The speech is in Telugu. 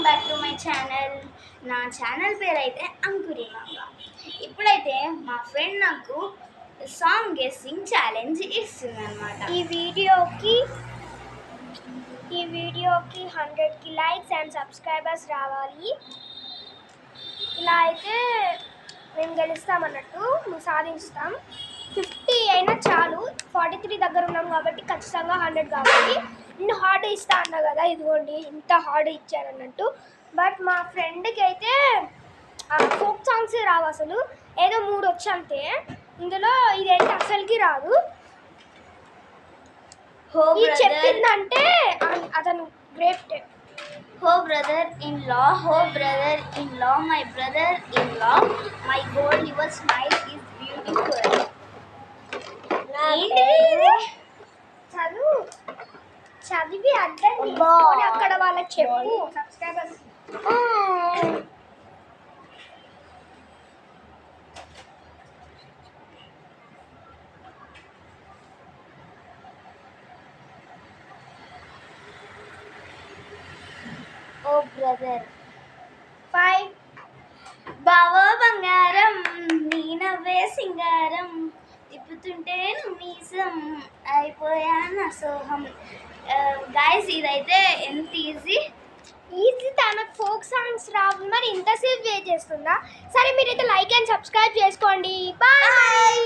Back to my channel. నా ఛానల్ పేరు అయితే అంకురిమాంగా. ఇప్పుడైతే మా ఫ్రెండ్ నాకు సాంగ్ గెస్సింగ్ ఛాలెంజ్ ఇస్తుంది అనమాట. ఈ వీడియోకి 100కి లైక్స్ అండ్ సబ్స్క్రైబర్స్ రావాలి. ఇలా అయితే మేము గెలుస్తామన్నట్టు, మేము సాధిస్తాం. 50 అయినా చాలు. 43 దగ్గర ఉన్నాం కాబట్టి ఖచ్చితంగా 100 కావాలి. నేను హార్డ్ ఇస్తా అన్నా కదా, ఇదిగోండి ఇంత హార్డ్ ఇచ్చారన్నట్టు. బట్ మా ఫ్రెండ్కి అయితే ఫోక్ సాంగ్స్ రావు, అసలు ఏదో 3 వచ్చి అంతే. ఇందులో ఇదైతే అసలుకి రాదు. ఇది చెప్పిందంటే అతను గ్రేట్. హో brother in law, my brother in law, my goal your smile is beautiful. చదివి అర్థం అక్కడ వాళ్ళకి చెప్పు సబ్స్క్రైబర్స్. ఓ బ్రదర్ 5 బావో బంగారం, నీ నవ్వే సింగారం, తిప్పుతుంటే మీసం అయిపోయా నా సోహం. గైస్ ఇదైతే ఎంత ఈజీ. తనకు ఫోక్ సాంగ్స్ రావు, మరి ఇంతసేపు వెయిట్ చేస్తుందా? సరే, మీరైతే లైక్ అండ్ సబ్స్క్రైబ్ చేసుకోండి. బాయ్.